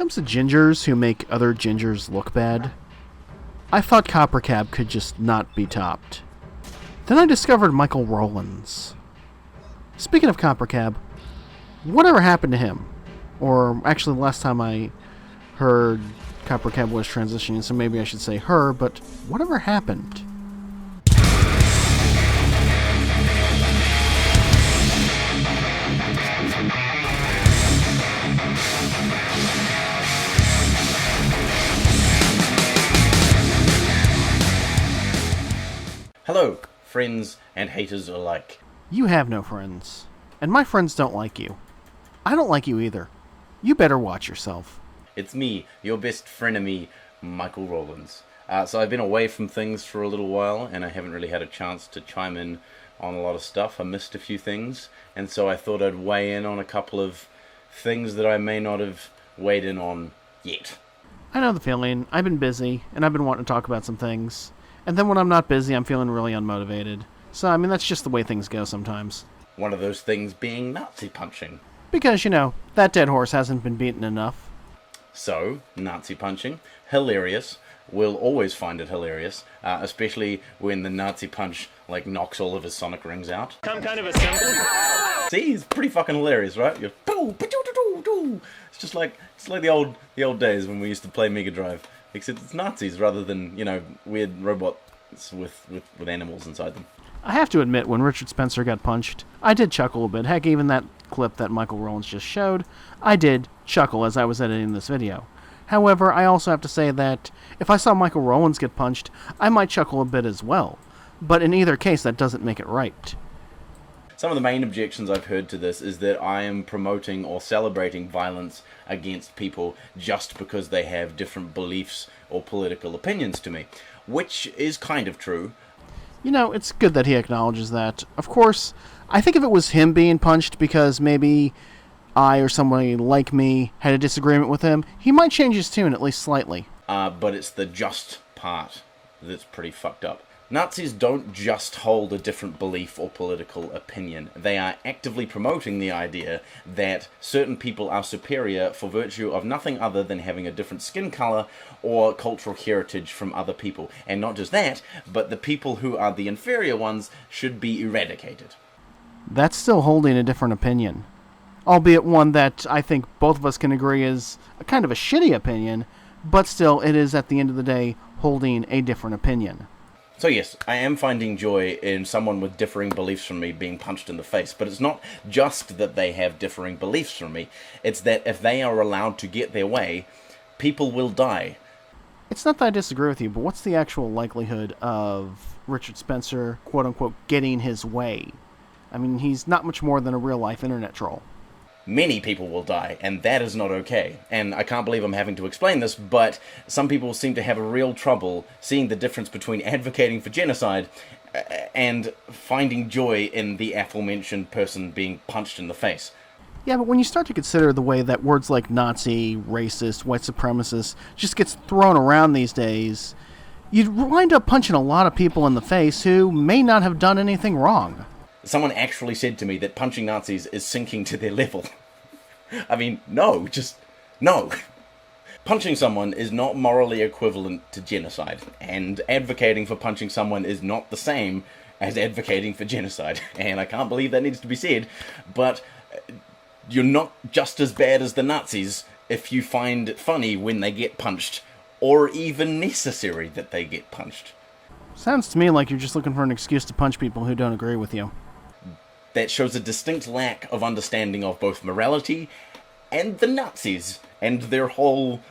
comes to gingers who make other gingers look bad, I thought Copper Cab could just not be topped. Then I discovered Michael Rowlands. Speaking of Copper Cab, whatever happened to him? Or actually, the last time I heard Copper Cab was transitioning, so maybe I should say her, but whatever happened? Hello, friends and haters alike. You have no friends. And my friends don't like you. I don't like you either. You better watch yourself. It's me, your best frenemy, Michael Rowlands. So I've been away from things for a little while, and I haven't really had a chance to chime in on a lot of stuff. I missed a few things, and so I thought I'd weigh in on a couple of things that I may not have weighed in on yet. I know the feeling. I've been busy, and I've been wanting to talk about some things. And then when I'm not busy, I'm feeling really unmotivated. So, I mean, that's just the way things go sometimes. One of those things being Nazi punching. Because, you know, that dead horse hasn't been beaten enough. So, Nazi punching, hilarious. We'll always find it hilarious, especially when the Nazi punch, knocks all of his sonic rings out. Some kind of assembly? See, it's pretty fucking hilarious, right? You're it's just like the old days when we used to play Mega Drive. Except it's Nazis rather than, weird robots with animals inside them. I have to admit, when Richard Spencer got punched, I did chuckle a bit. Heck, even that clip that Michael Rowlands just showed, I did chuckle as I was editing this video. However, I also have to say that if I saw Michael Rowlands get punched, I might chuckle a bit as well. But in either case, that doesn't make it right. Some of the main objections I've heard to this is that I am promoting or celebrating violence against people just because they have different beliefs or political opinions to me, which is kind of true. You know, it's good that he acknowledges that. Of course, I think if it was him being punched because maybe I or somebody like me had a disagreement with him, he might change his tune at least slightly. But it's the just part that's pretty fucked up. Nazis don't just hold a different belief or political opinion. They are actively promoting the idea that certain people are superior for virtue of nothing other than having a different skin color or cultural heritage from other people. And not just that, but the people who are the inferior ones should be eradicated. That's still holding a different opinion. Albeit one that I think both of us can agree is a kind of a shitty opinion, but still it is at the end of the day holding a different opinion. So yes, I am finding joy in someone with differing beliefs from me being punched in the face, but it's not just that they have differing beliefs from me, it's that if they are allowed to get their way, people will die. It's not that I disagree with you, but what's the actual likelihood of Richard Spencer, quote-unquote, getting his way? I mean, he's not much more than a real-life internet troll. Many people will die, and that is not okay. And I can't believe I'm having to explain this, but some people seem to have a real trouble seeing the difference between advocating for genocide and finding joy in the aforementioned person being punched in the face. Yeah, but when you start to consider the way that words like Nazi, racist, white supremacist just gets thrown around these days, you'd wind up punching a lot of people in the face who may not have done anything wrong. Someone actually said to me that punching Nazis is sinking to their level. I mean, no. Punching someone is not morally equivalent to genocide, and advocating for punching someone is not the same as advocating for genocide. And I can't believe that needs to be said, but you're not just as bad as the Nazis if you find it funny when they get punched, or even necessary that they get punched. Sounds to me like you're just looking for an excuse to punch people who don't agree with you. That shows a distinct lack of understanding of both morality and the Nazis and their whole,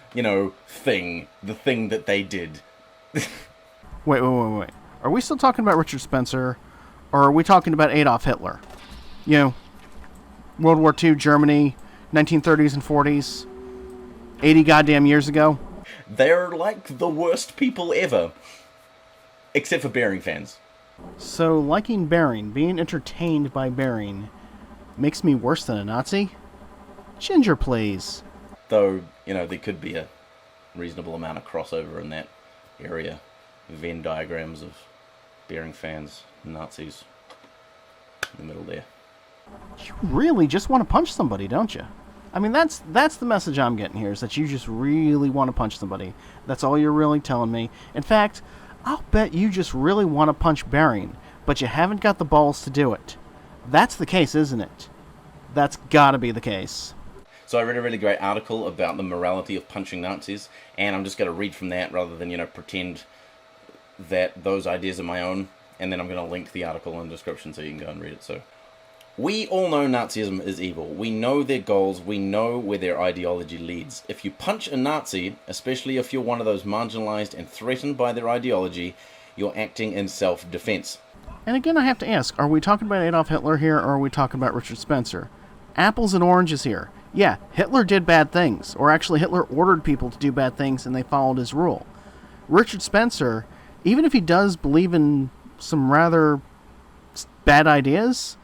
thing, the thing that they did. Wait. Are we still talking about Richard Spencer, or are we talking about Adolf Hitler? World War II, Germany, 1930s and 40s, 80 goddamn years ago? They're like the worst people ever. Except for Bearing fans. So, liking Bearing, being entertained by Bearing, makes me worse than a Nazi? Ginger, please. Though, there could be a reasonable amount of crossover in that area. Venn diagrams of Bearing fans, Nazis, in the middle there. You really just want to punch somebody, don't you? I mean, that's the message I'm getting here, is that you just really want to punch somebody. That's all you're really telling me. In fact, I'll bet you just really want to punch Bering, but you haven't got the balls to do it. That's the case, isn't it? That's gotta be the case. So I read a really great article about the morality of punching Nazis, and I'm just going to read from that rather than, pretend that those ideas are my own, and then I'm going to link the article in the description so you can go and read it. So, we all know Nazism is evil. We know their goals. We know where their ideology leads. If you punch a Nazi, especially if you're one of those marginalized and threatened by their ideology, you're acting in self-defense. And again, I have to ask, are we talking about Adolf Hitler here, or are we talking about Richard Spencer? Apples and oranges here. Yeah, Hitler did bad things, or actually Hitler ordered people to do bad things and they followed his rule. Richard Spencer, even if he does believe in some rather bad ideas,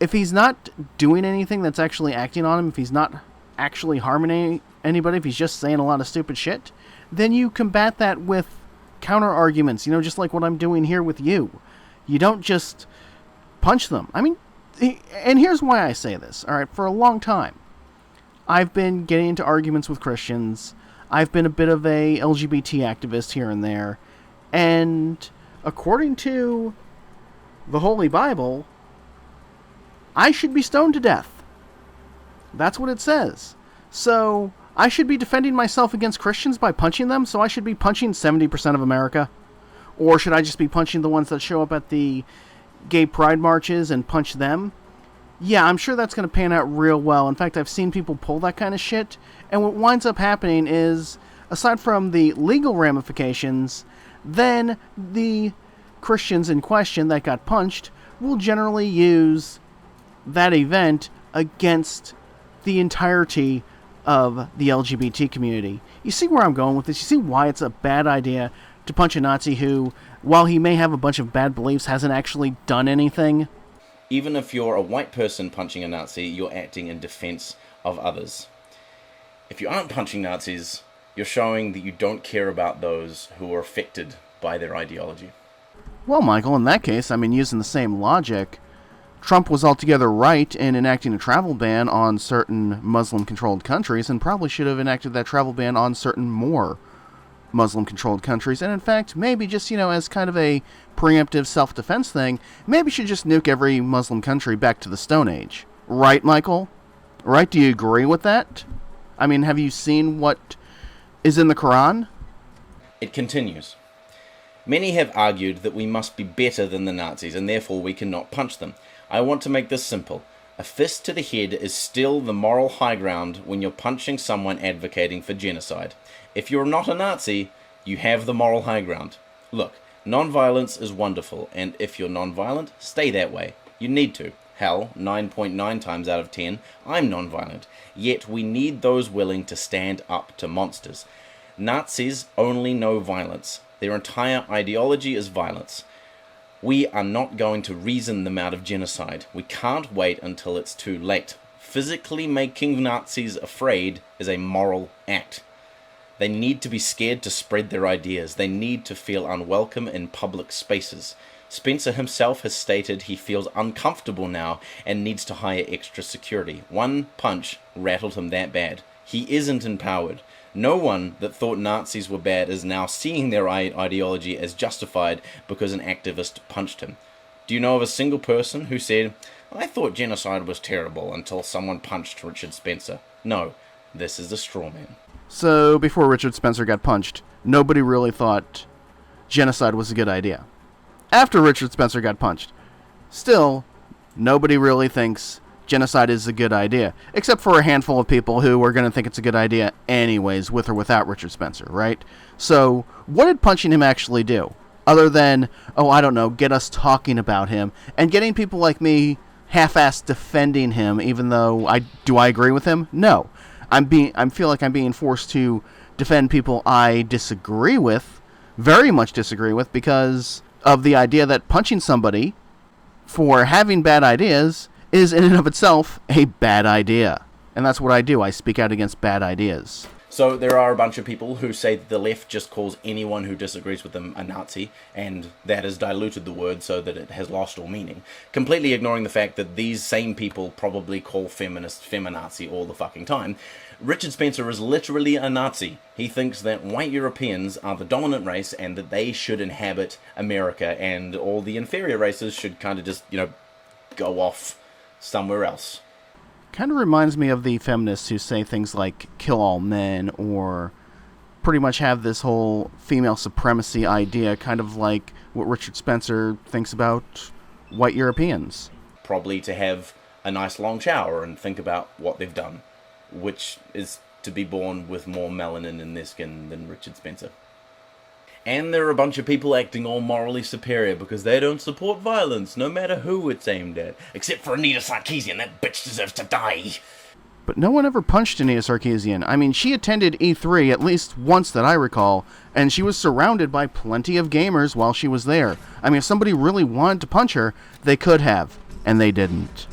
if he's not doing anything that's actually acting on him, if he's not actually harming anybody, if he's just saying a lot of stupid shit, then you combat that with counter arguments, just like what I'm doing here with you. You don't just punch them. I mean, and here's why I say this, alright? For a long time, I've been getting into arguments with Christians. I've been a bit of a LGBT activist here and there. And according to the Holy Bible, I should be stoned to death. That's what it says. So, I should be defending myself against Christians by punching them, so I should be punching 70% of America? Or should I just be punching the ones that show up at the gay pride marches and punch them? Yeah, I'm sure that's going to pan out real well. In fact, I've seen people pull that kind of shit, and what winds up happening is, aside from the legal ramifications, then the Christians in question that got punched will generally use that event against the entirety of the LGBT community. You see where I'm going with this? You see why it's a bad idea to punch a Nazi who, while he may have a bunch of bad beliefs, hasn't actually done anything? Even if you're a white person punching a Nazi, you're acting in defense of others. If you aren't punching Nazis, you're showing that you don't care about those who are affected by their ideology. Well, Michael, in that case, using the same logic, Trump was altogether right in enacting a travel ban on certain Muslim-controlled countries, and probably should have enacted that travel ban on certain more Muslim-controlled countries. And in fact, maybe just, as kind of a preemptive self-defense thing, maybe should just nuke every Muslim country back to the Stone Age. Right, Michael? Right? Do you agree with that? Have you seen what is in the Quran? It continues. Many have argued that we must be better than the Nazis, and therefore we cannot punch them. I want to make this simple. A fist to the head is still the moral high ground when you're punching someone advocating for genocide. If you're not a Nazi, you have the moral high ground. Look, non-violence is wonderful, and if you're non-violent, stay that way. You need to. Hell, 9.9 times out of 10, I'm non-violent. Yet we need those willing to stand up to monsters. Nazis only know violence. Their entire ideology is violence. We are not going to reason them out of genocide. We can't wait until it's too late. Physically making Nazis afraid is a moral act. They need to be scared to spread their ideas. They need to feel unwelcome in public spaces. Spencer himself has stated he feels uncomfortable now and needs to hire extra security. One punch rattled him that bad. He isn't empowered. No one that thought Nazis were bad is now seeing their ideology as justified because an activist punched him. Do you know of a single person who said, "I thought genocide was terrible until someone punched Richard Spencer"? No, this is a straw man. So, before Richard Spencer got punched, nobody really thought genocide was a good idea. After Richard Spencer got punched, still, nobody really thinks genocide is a good idea, except for a handful of people who are going to think it's a good idea anyways, with or without Richard Spencer, right? So, what did punching him actually do? Other than, get us talking about him, and getting people like me half-assed defending him, even though I agree with him? No. I feel like I'm being forced to defend people I disagree with, very much disagree with, because of the idea that punching somebody for having bad ideas is in and of itself a bad idea. And that's what I do. I speak out against bad ideas. So there are a bunch of people who say that the left just calls anyone who disagrees with them a Nazi, and that has diluted the word so that it has lost all meaning, completely ignoring the fact that these same people probably call feminists feminazi all the fucking time. Richard Spencer is literally a Nazi. He thinks that white Europeans are the dominant race and that they should inhabit America, and all the inferior races should kind of just, go off somewhere else. Kind of reminds me of the feminists who say things like kill all men, or pretty much have this whole female supremacy idea, kind of like what Richard Spencer thinks about white Europeans. Probably to have a nice long shower and think about what they've done, which is to be born with more melanin in their skin than Richard Spencer. And there are a bunch of people acting all morally superior because they don't support violence, no matter who it's aimed at. Except for Anita Sarkeesian, that bitch deserves to die. But no one ever punched Anita Sarkeesian. I mean, she attended E3 at least once that I recall, and she was surrounded by plenty of gamers while she was there. I mean, if somebody really wanted to punch her, they could have, and they didn't.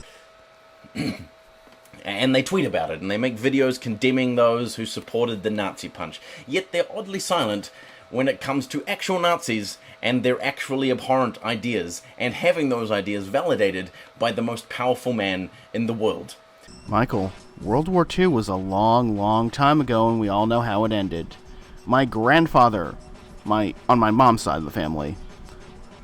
And they tweet about it, and they make videos condemning those who supported the Nazi punch. Yet they're oddly silent when it comes to actual Nazis and their actually abhorrent ideas, and having those ideas validated by the most powerful man in the world. Michael, World War II was a long, long time ago, and we all know how it ended. My grandfather, on my mom's side of the family,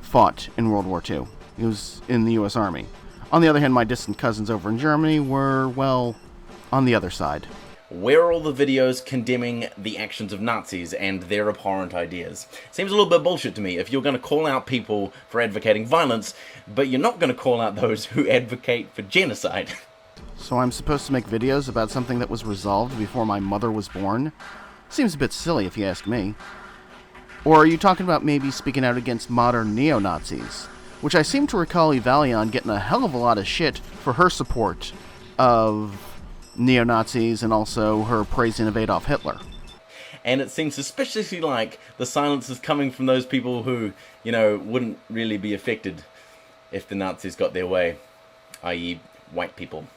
fought in World War II. He was in the U.S. Army. On the other hand, my distant cousins over in Germany were, well, on the other side. Where are all the videos condemning the actions of Nazis and their abhorrent ideas? Seems a little bit bullshit to me if you're going to call out people for advocating violence, but you're not going to call out those who advocate for genocide. So I'm supposed to make videos about something that was resolved before my mother was born? Seems a bit silly if you ask me. Or are you talking about maybe speaking out against modern neo-Nazis? Which I seem to recall Evalion getting a hell of a lot of shit for her support of neo-Nazis and also her praising of Adolf Hitler. And it seems suspiciously like the silence is coming from those people who, wouldn't really be affected if the Nazis got their way, i.e. white people.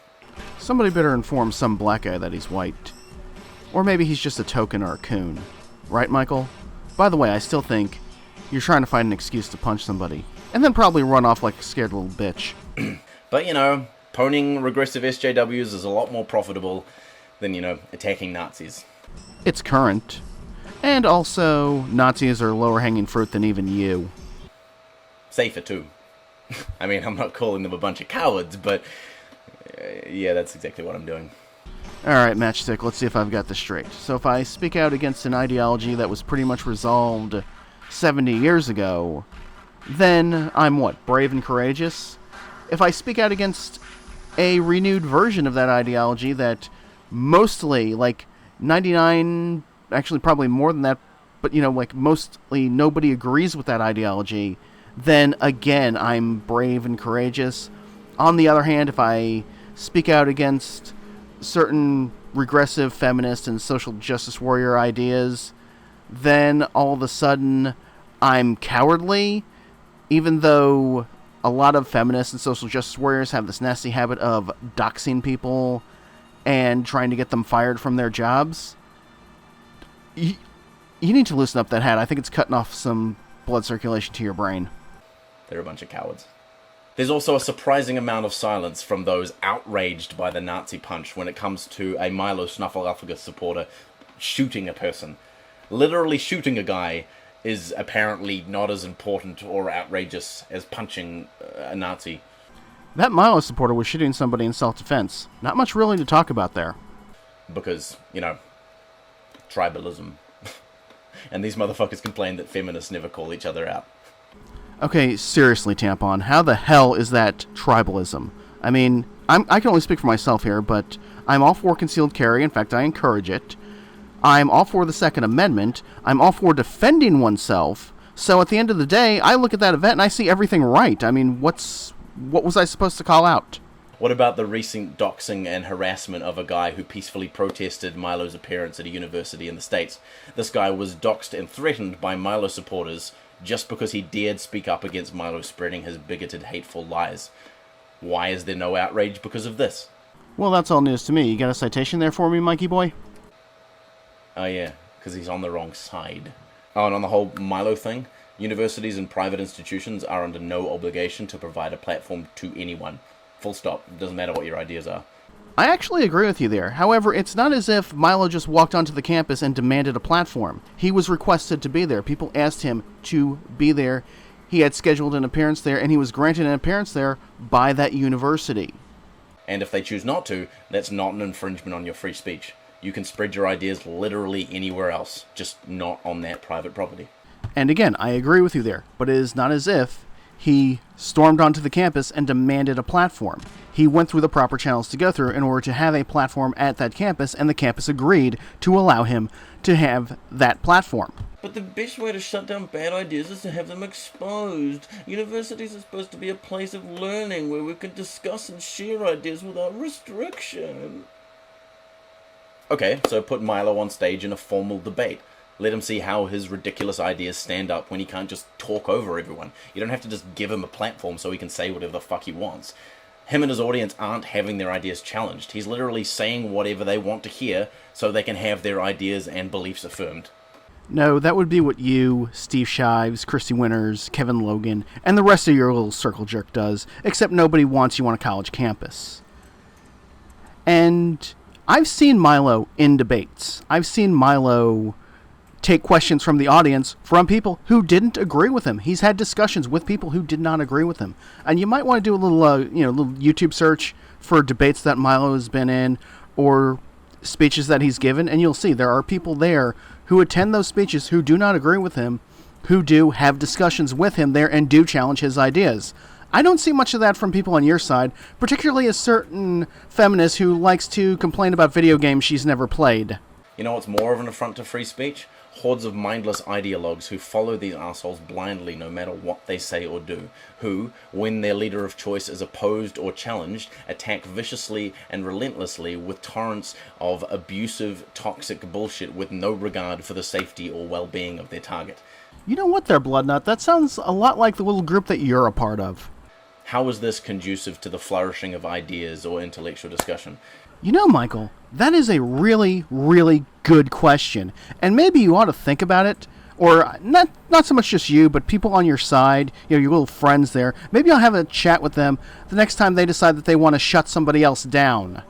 Somebody better inform some black guy that he's white. Or maybe he's just a token or a coon. Right, Michael? By the way, I still think you're trying to find an excuse to punch somebody, and then probably run off like a scared little bitch. But, pwning regressive SJWs is a lot more profitable than, attacking Nazis. It's current. And also, Nazis are lower hanging fruit than even you. Safer, too. I mean, I'm not calling them a bunch of cowards, but yeah, that's exactly what I'm doing. Alright, Matchstick, let's see if I've got this straight. So if I speak out against an ideology that was pretty much resolved 70 years ago, then I'm what, brave and courageous? If I speak out against a renewed version of that ideology that mostly, 99, actually probably more than that, but, mostly nobody agrees with that ideology, then again, I'm brave and courageous. On the other hand, if I speak out against certain regressive feminist and social justice warrior ideas, then all of a sudden, I'm cowardly, even though a lot of feminists and social justice warriors have this nasty habit of doxing people and trying to get them fired from their jobs. You need to loosen up that hat. I think it's cutting off some blood circulation to your brain. They're a bunch of cowards. There's also a surprising amount of silence from those outraged by the Nazi punch when it comes to a Milo Snuffleupagus supporter shooting a person. Literally shooting a guy is apparently not as important or outrageous as punching a Nazi. That Milo supporter was shooting somebody in self-defense. Not much really to talk about there. Because, tribalism. And these motherfuckers complain that feminists never call each other out. Okay, seriously, Tampon, how the hell is that tribalism? I mean, I can only speak for myself here, but I'm all for concealed carry. In fact, I encourage it. I'm all for the Second Amendment. I'm all for defending oneself. So at the end of the day, I look at that event and I see everything right. I mean, what was I supposed to call out? What about the recent doxing and harassment of a guy who peacefully protested Milo's appearance at a university in the States? This guy was doxed and threatened by Milo supporters just because he dared speak up against Milo spreading his bigoted, hateful lies. Why is there no outrage because of this? Well, that's all news to me. You got a citation there for me, Mikey boy? Oh yeah, because he's on the wrong side. Oh, and on the whole Milo thing, universities and private institutions are under no obligation to provide a platform to anyone. Full stop. Doesn't matter what your ideas are. I actually agree with you there. However, it's not as if Milo just walked onto the campus and demanded a platform. He was requested to be there. People asked him to be there. He had scheduled an appearance there, and he was granted an appearance there by that university. And if they choose not to, that's not an infringement on your free speech. You can spread your ideas literally anywhere else, just not on that private property. And again, I agree with you there, but it is not as if he stormed onto the campus and demanded a platform. He went through the proper channels to go through in order to have a platform at that campus, and the campus agreed to allow him to have that platform. But the best way to shut down bad ideas is to have them exposed. Universities are supposed to be a place of learning where we can discuss and share ideas without restriction. Okay, so put Milo on stage in a formal debate. Let him see how his ridiculous ideas stand up when he can't just talk over everyone. You don't have to just give him a platform so he can say whatever the fuck he wants. Him and his audience aren't having their ideas challenged. He's literally saying whatever they want to hear so they can have their ideas and beliefs affirmed. No, that would be what you, Steve Shives, Christy Winters, Kevin Logan, and the rest of your little circle jerk does, except nobody wants you on a college campus. And I've seen Milo in debates. I've seen Milo take questions from the audience from people who didn't agree with him. He's had discussions with people who did not agree with him. And you might want to do a little, little YouTube search for debates that Milo has been in or speeches that he's given, and you'll see there are people there who attend those speeches who do not agree with him, who do have discussions with him there and do challenge his ideas. I don't see much of that from people on your side, particularly a certain feminist who likes to complain about video games she's never played. You know what's more of an affront to free speech? Hordes of mindless ideologues who follow these assholes blindly no matter what they say or do, who, when their leader of choice is opposed or challenged, attack viciously and relentlessly with torrents of abusive, toxic bullshit with no regard for the safety or well-being of their target. You know what there, Bloodnut? That sounds a lot like the little group that you're a part of. How is this conducive to the flourishing of ideas or intellectual discussion? You know, Michael, that is a really, really good question. And maybe you ought to think about it. Or not so much just you, but people on your side, your little friends there. Maybe I'll have a chat with them the next time they decide that they want to shut somebody else down.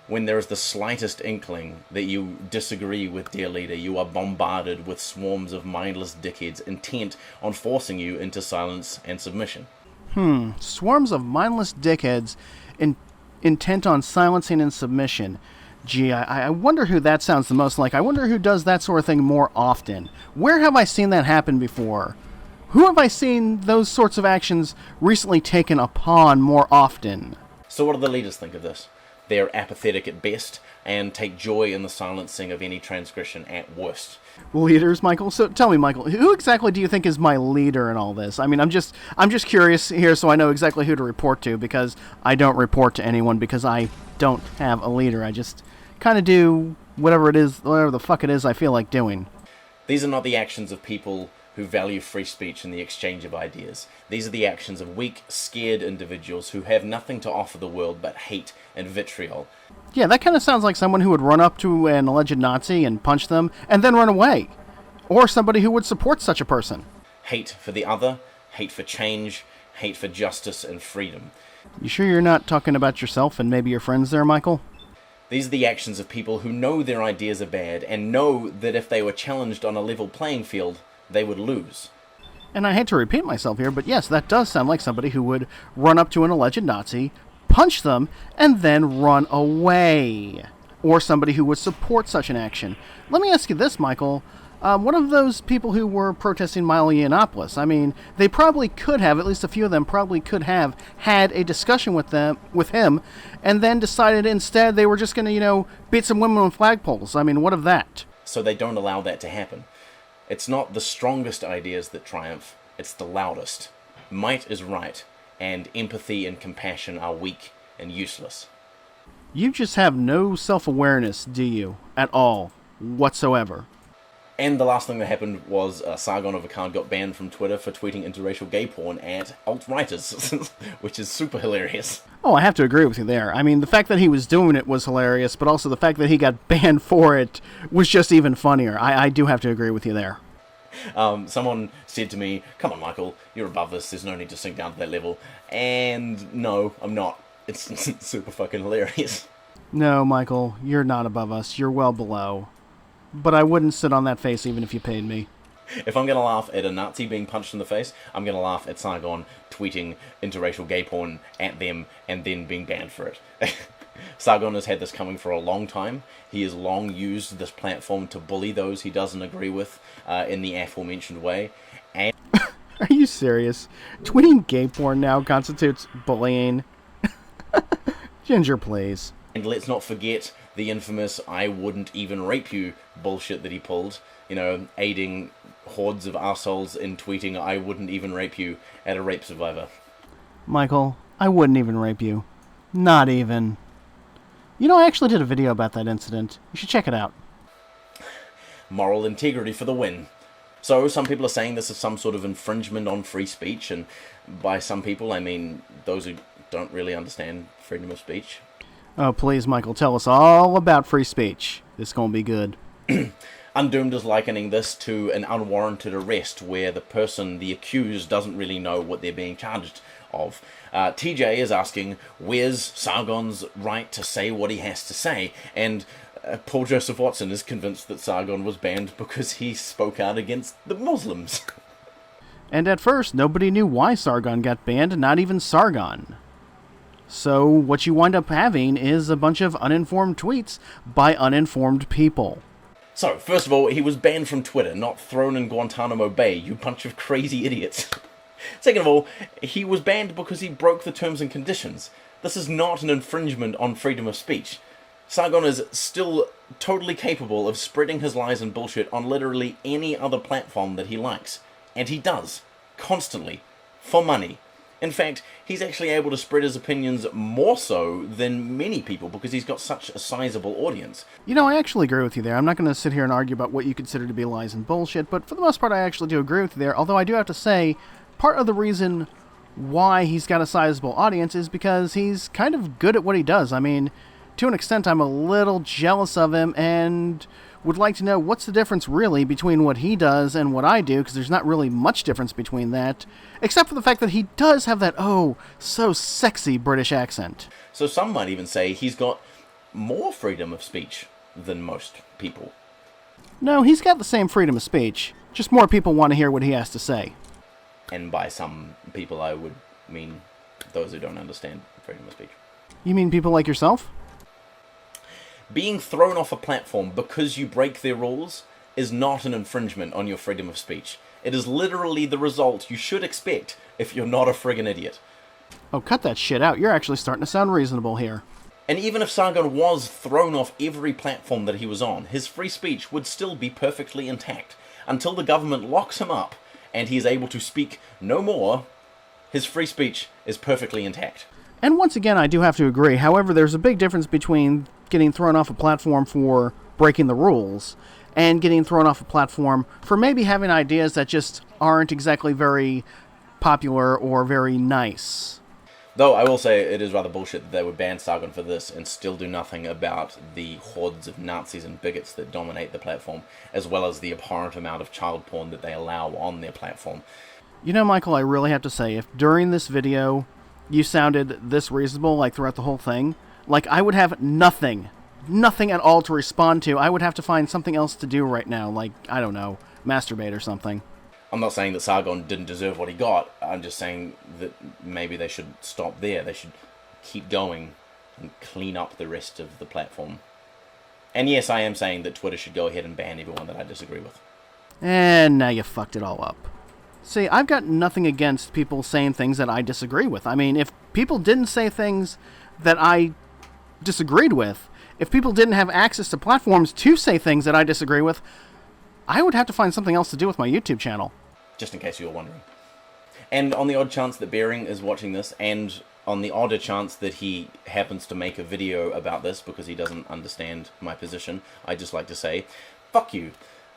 When there is the slightest inkling that you disagree with dear leader, you are bombarded with swarms of mindless dickheads intent on forcing you into silence and submission. Swarms of mindless dickheads intent on silencing and submission. Gee, I wonder who that sounds the most like. I wonder who does that sort of thing more often. Where have I seen that happen before? Who have I seen those sorts of actions recently taken upon more often? So what do the leaders think of this? They're apathetic at best and take joy in the silencing of any transgression at worst. Leaders, Michael? So tell me, Michael, who exactly do you think is my leader in all this? I mean, I'm just curious here so I know exactly who to report to, because I don't report to anyone because I don't have a leader. I just kind of do whatever the fuck it is I feel like doing. These are not the actions of people who value free speech and the exchange of ideas. These are the actions of weak, scared individuals who have nothing to offer the world but hate and vitriol. Yeah, that kind of sounds like someone who would run up to an alleged Nazi and punch them and then run away. Or somebody who would support such a person. Hate for the other, hate for change, hate for justice and freedom. You sure you're not talking about yourself and maybe your friends there, Michael? These are the actions of people who know their ideas are bad and know that if they were challenged on a level playing field, they would lose. And I hate to repeat myself here, but yes, that does sound like somebody who would run up to an alleged Nazi, punch them, and then run away. Or somebody who would support such an action. Let me ask you this, Michael. One of those people who were protesting Milo Yiannopoulos, I mean, they probably could have, at least a few of them probably could have, had a discussion with him, and then decided instead they were just going to, beat some women on flagpoles. I mean, what of that? So they don't allow that to happen. It's not the strongest ideas that triumph, it's the loudest. Might is right, and empathy and compassion are weak and useless. You just have no self-awareness, do you? At all. Whatsoever. And the last thing that happened was Sargon of Akkad got banned from Twitter for tweeting interracial gay porn at alt-righters, which is super hilarious. Oh, I have to agree with you there. I mean, the fact that he was doing it was hilarious, but also the fact that he got banned for it was just even funnier. I do have to agree with you there. Someone said to me, "Come on, Michael, you're above this, there's no need to sink down to that level." And no, I'm not. It's super fucking hilarious. No, Michael, you're not above us. You're well below. But I wouldn't sit on that face even if you paid me. If I'm going to laugh at a Nazi being punched in the face, I'm going to laugh at Sargon tweeting interracial gay porn at them and then being banned for it. Sargon has had this coming for a long time. He has long used this platform to bully those he doesn't agree with in the aforementioned way. And Are you serious? Tweeting gay porn now constitutes bullying? Ginger, please. And let's not forget the infamous "I wouldn't even rape you" bullshit that he pulled. You know, aiding hordes of arseholes in tweeting "I wouldn't even rape you" at a rape survivor. Michael, I wouldn't even rape you. Not even. You know, I actually did a video about that incident. You should check it out. Moral integrity for the win. So, some people are saying this is some sort of infringement on free speech, and by some people, I mean those who don't really understand freedom of speech. Oh, please, Michael, tell us all about free speech. This is gonna be good. Undoomed is likening this to an unwarranted arrest where the person, the accused, doesn't really know what they're being charged of. TJ is asking, where's Sargon's right to say what he has to say? And Paul Joseph Watson is convinced that Sargon was banned because he spoke out against the Muslims. And at first, nobody knew why Sargon got banned, not even Sargon. So what you wind up having is a bunch of uninformed tweets by uninformed people. So, first of all, he was banned from Twitter, not thrown in Guantanamo Bay, you bunch of crazy idiots. Second of all, he was banned because he broke the terms and conditions. This is not an infringement on freedom of speech. Sargon is still totally capable of spreading his lies and bullshit on literally any other platform that he likes. And he does. Constantly. For money. In fact, he's actually able to spread his opinions more so than many people because he's got such a sizable audience. You know, I actually agree with you there. I'm not going to sit here and argue about what you consider to be lies and bullshit, but for the most part, I actually do agree with you there. Although I do have to say, part of the reason why he's got a sizable audience is because he's kind of good at what he does. I mean, to an extent, I'm a little jealous of him and would like to know what's the difference really between what he does and what I do, because there's not really much difference between that, except for the fact that he does have that, oh, so sexy British accent. So some might even say he's got more freedom of speech than most people. No, he's got the same freedom of speech, just more people want to hear what he has to say. And by some people I would mean those who don't understand freedom of speech. You mean people like yourself? Being thrown off a platform because you break their rules is not an infringement on your freedom of speech. It is literally the result you should expect if you're not a friggin' idiot. Oh, cut that shit out. You're actually starting to sound reasonable here. And even if Sargon was thrown off every platform that he was on, his free speech would still be perfectly intact. Until the government locks him up and he is able to speak no more, his free speech is perfectly intact. And once again, I do have to agree. However, there's a big difference between getting thrown off a platform for breaking the rules and getting thrown off a platform for maybe having ideas that just aren't exactly very popular or very nice. Though I will say it is rather bullshit that they would ban Sargon for this and still do nothing about the hordes of Nazis and bigots that dominate the platform, as well as the abhorrent amount of child porn that they allow on their platform. You know, Michael, I really have to say, if during this video you sounded this reasonable, like throughout the whole thing, like I would have nothing at all to respond to. I would have to find something else to do right now, like, I don't know, masturbate or something. I'm not saying that Sargon didn't deserve what he got. I'm just saying that maybe they should stop there. They should keep going and clean up the rest of the platform. And yes, I am saying that Twitter should go ahead and ban everyone that I disagree with. And now you fucked it all up. See, I've got nothing against people saying things that I disagree with. I mean, if people didn't say things that I disagreed with, if people didn't have access to platforms to say things that I disagree with, I would have to find something else to do with my YouTube channel. Just in case you were wondering. And on the odd chance that Bering is watching this, and on the odder chance that he happens to make a video about this because he doesn't understand my position, I'd just like to say, fuck you.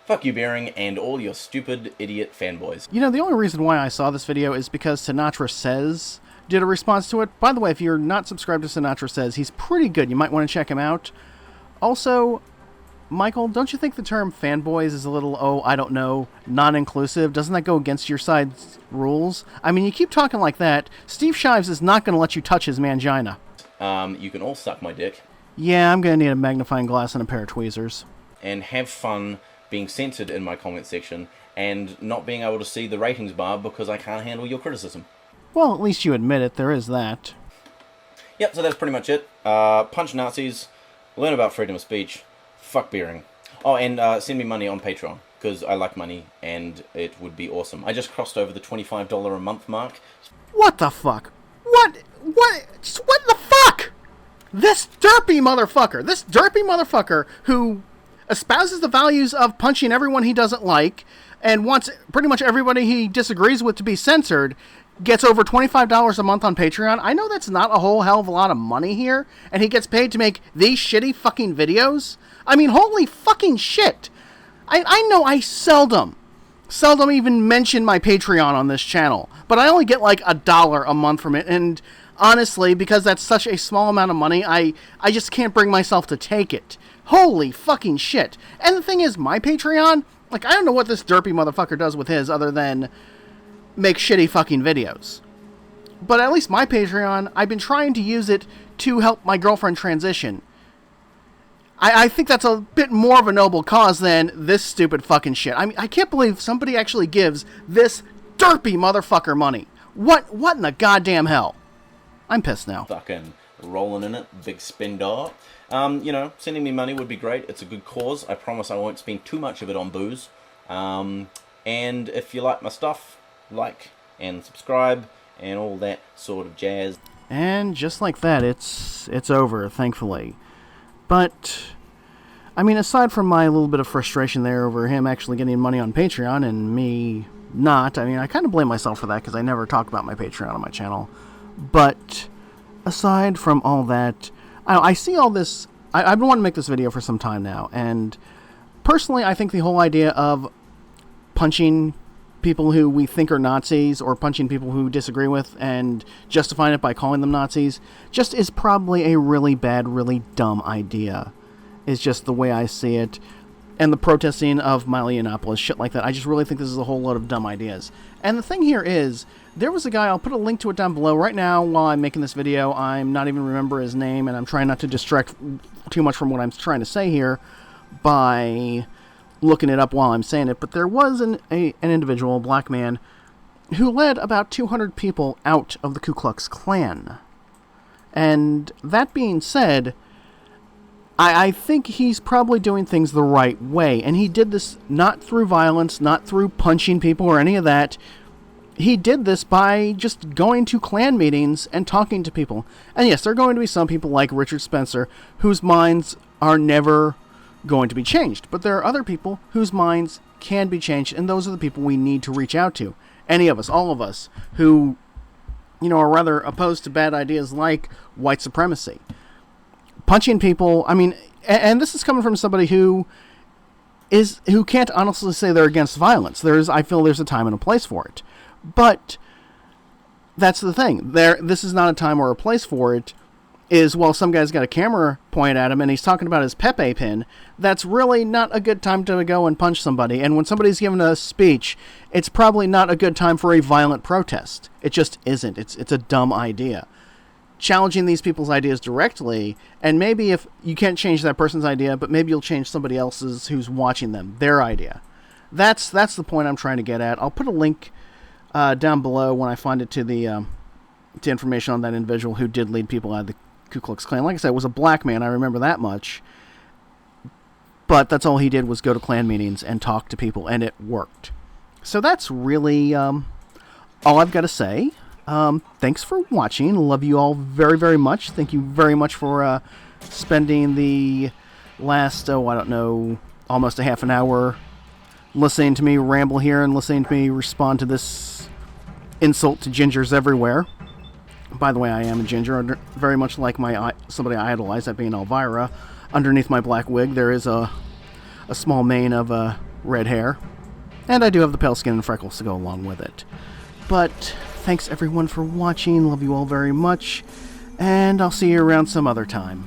Fuck you, Bearing, and all your stupid idiot fanboys. You know, the only reason why I saw this video is because Sinatra Says did a response to it. By the way, if you're not subscribed to Sinatra Says, he's pretty good. You might want to check him out. Also, Michael, don't you think the term fanboys is a little, I don't know, non-inclusive? Doesn't that go against your side's rules? I mean, you keep talking like that. Steve Shives is not going to let you touch his mangina. You can all suck my dick. Yeah, I'm going to need a magnifying glass and a pair of tweezers. And have fun being censored in my comment section and not being able to see the ratings bar because I can't handle your criticism. Well, at least you admit it. There is that. Yep, so that's pretty much it. Punch Nazis, learn about freedom of speech, fuck Bearing. Oh, and send me money on Patreon, because I like money, and it would be awesome. I just crossed over the $25 a month mark. What the fuck? What the fuck? This derpy motherfucker who espouses the values of punching everyone he doesn't like and wants pretty much everybody he disagrees with to be censored gets over $25 a month on Patreon. I know that's not a whole hell of a lot of money here, and he gets paid to make these shitty fucking videos. I mean, holy fucking shit. I know I seldom even mention my Patreon on this channel, but I only get like $1 a month from it, and honestly, because that's such a small amount of money, I just can't bring myself to take it. Holy fucking shit. And the thing is, my Patreon, like, I don't know what this derpy motherfucker does with his other than make shitty fucking videos. But at least my Patreon, I've been trying to use it to help my girlfriend transition. I think that's a bit more of a noble cause than this stupid fucking shit. I mean, I can't believe somebody actually gives this derpy motherfucker money. What in the goddamn hell? I'm pissed now. Fucking rolling in it, big spender. Sending me money would be great. It's a good cause. I promise I won't spend too much of it on booze. And if you like my stuff, like and subscribe and all that sort of jazz. And just like that, it's over, thankfully. But, I mean, aside from my little bit of frustration there over him actually getting money on Patreon and me not, I mean, I kind of blame myself for that because I never talk about my Patreon on my channel. But, aside from all that, I see all this. I've been wanting to make this video for some time now, and personally, I think the whole idea of punching people who we think are Nazis or punching people who disagree with and justifying it by calling them Nazis just is probably a really bad, really dumb idea. Is just the way I see it. And the protesting of Milo Yiannopoulos, shit like that. I just really think this is a whole load of dumb ideas. And the thing here is, there was a guy, I'll put a link to it down below. Right now, while I'm making this video, I'm not even remember his name, and I'm trying not to distract too much from what I'm trying to say here by looking it up while I'm saying it. But there was an individual, a black man, who led about 200 people out of the Ku Klux Klan. And that being said, I think he's probably doing things the right way. And he did this not through violence, not through punching people or any of that. He did this by just going to Klan meetings and talking to people. And yes, there are going to be some people like Richard Spencer whose minds are never going to be changed. But there are other people whose minds can be changed, and those are the people we need to reach out to. Any of us, all of us, who, are rather opposed to bad ideas like white supremacy. Punching people, I mean, and this is coming from somebody who can't honestly say they're against violence. I feel there's a time and a place for it. But that's the thing. This is not a time or a place for it. Some guy's got a camera pointed at him and he's talking about his Pepe pin. That's really not a good time to go and punch somebody. And when somebody's giving a speech, it's probably not a good time for a violent protest. It just isn't. It's a dumb idea. Challenging these people's ideas directly, and maybe if you can't change that person's idea, but maybe you'll change somebody else's who's watching them, their idea. That's the point I'm trying to get at. I'll put a link down below when I find it to the to information on that individual who did lead people out of the Ku Klux Klan. Like I said, it was a black man, I remember that much. But that's all he did was go to Klan meetings and talk to people, and it worked. So that's really all I've got to say. Thanks for watching. Love you all very, very much. Thank you very much for spending the last, almost a half an hour listening to me ramble here and listening to me respond to this insult to gingers everywhere. By the way, I am a ginger, very much like somebody I idolize, that being Elvira. Underneath my black wig, there is a small mane of red hair, and I do have the pale skin and freckles to go along with it. But thanks everyone for watching, love you all very much, and I'll see you around some other time.